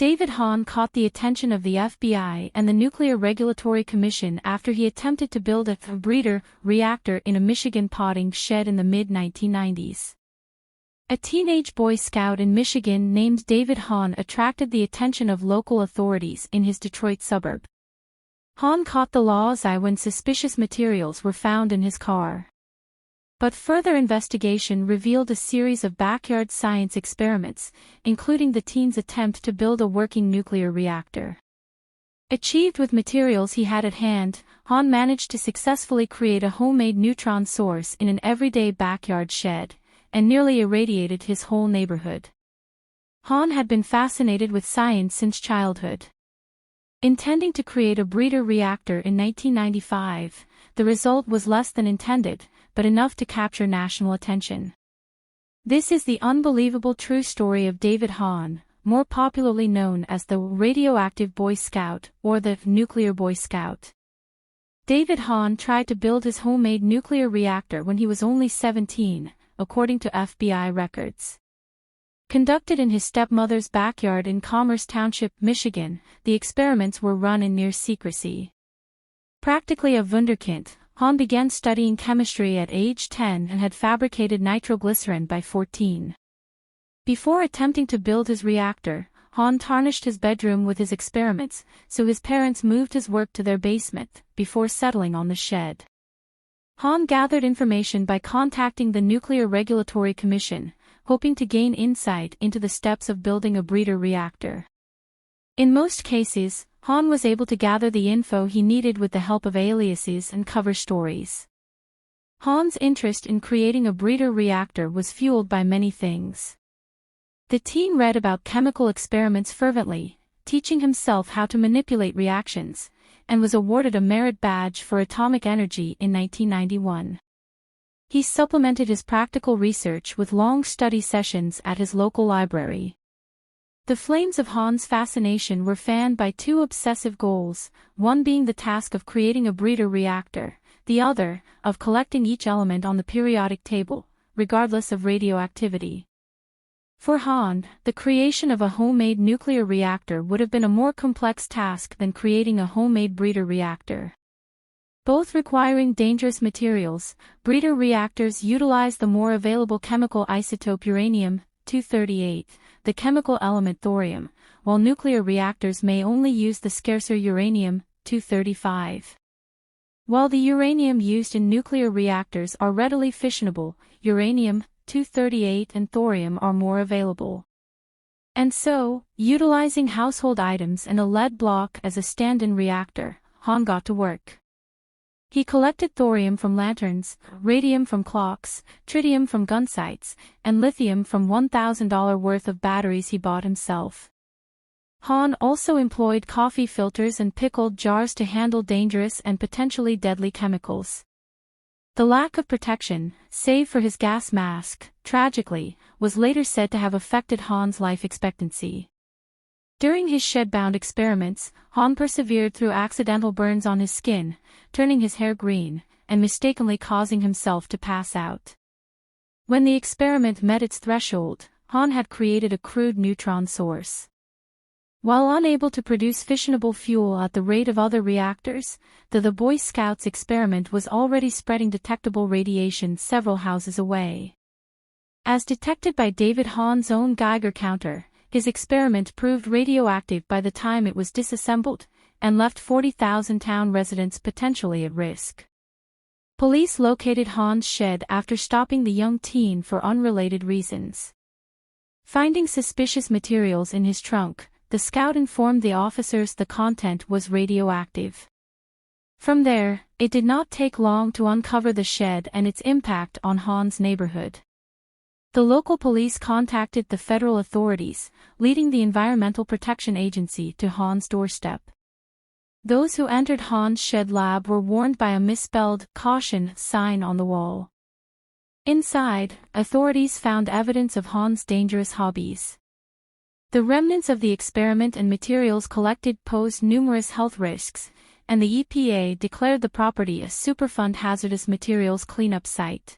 David Hahn caught the attention of the FBI and the Nuclear Regulatory Commission after he attempted to build a breeder reactor in a Michigan potting shed in the mid-1990s. A teenage Boy Scout in Michigan named David Hahn attracted the attention of local authorities in his Detroit suburb. Hahn caught the law's eye when suspicious materials were found in his car. But further investigation revealed a series of backyard science experiments, including the teen's attempt to build a working nuclear reactor. Achieved with materials he had at hand, Hahn managed to successfully create a homemade neutron source in an everyday backyard shed, and nearly irradiated his whole neighborhood. Hahn had been fascinated with science since childhood. Intending to create a breeder reactor in 1995, the result was less than intended, but enough to capture national attention. This is the unbelievable true story of David Hahn, more popularly known as the Radioactive Boy Scout or the Nuclear Boy Scout. David Hahn tried to build his homemade nuclear reactor when he was only 17, according to FBI records. Conducted in his stepmother's backyard in Commerce Township, Michigan, the experiments were run in near secrecy. Practically a wunderkind, Hahn began studying chemistry at age 10 and had fabricated nitroglycerin by 14. Before attempting to build his reactor, Hahn tarnished his bedroom with his experiments, so his parents moved his work to their basement, before settling on the shed. Hahn gathered information by contacting the Nuclear Regulatory Commission, hoping to gain insight into the steps of building a breeder reactor. In most cases, Hahn was able to gather the info he needed with the help of aliases and cover stories. Hahn's interest in creating a breeder reactor was fueled by many things. The teen read about chemical experiments fervently, teaching himself how to manipulate reactions, and was awarded a merit badge for atomic energy in 1991. He supplemented his practical research with long study sessions at his local library. The flames of Hahn's fascination were fanned by two obsessive goals, one being the task of creating a breeder reactor, the other, of collecting each element on the periodic table, regardless of radioactivity. For Hahn, the creation of a homemade nuclear reactor would have been a more complex task than creating a homemade breeder reactor. Both requiring dangerous materials, breeder reactors utilize the more available chemical isotope uranium-238, the chemical element thorium, while nuclear reactors may only use the scarcer uranium-235. While the uranium used in nuclear reactors are readily fissionable, uranium-238 and thorium are more available. And so, utilizing household items and a lead block as a stand-in reactor, Hahn got to work. He collected thorium from lanterns, radium from clocks, tritium from gun sights, and lithium from $1,000 worth of batteries he bought himself. Hahn also employed coffee filters and pickled jars to handle dangerous and potentially deadly chemicals. The lack of protection, save for his gas mask, tragically, was later said to have affected Hahn's life expectancy. During his shed-bound experiments, Hahn persevered through accidental burns on his skin, turning his hair green, and mistakenly causing himself to pass out. When the experiment met its threshold, Hahn had created a crude neutron source. While unable to produce fissionable fuel at the rate of other reactors, the Boy Scouts experiment was already spreading detectable radiation several houses away. As detected by David Hahn's own Geiger counter, his experiment proved radioactive by the time it was disassembled, and left 40,000 town residents potentially at risk. Police located Hahn's shed after stopping the young teen for unrelated reasons. Finding suspicious materials in his trunk, the scout informed the officers the content was radioactive. From there, it did not take long to uncover the shed and its impact on Hahn's neighborhood. The local police contacted the federal authorities, leading the Environmental Protection Agency to Hahn's doorstep. Those who entered Hahn's shed lab were warned by a misspelled "caution" sign on the wall. Inside, authorities found evidence of Hahn's dangerous hobbies. The remnants of the experiment and materials collected posed numerous health risks, and the EPA declared the property a Superfund hazardous materials cleanup site.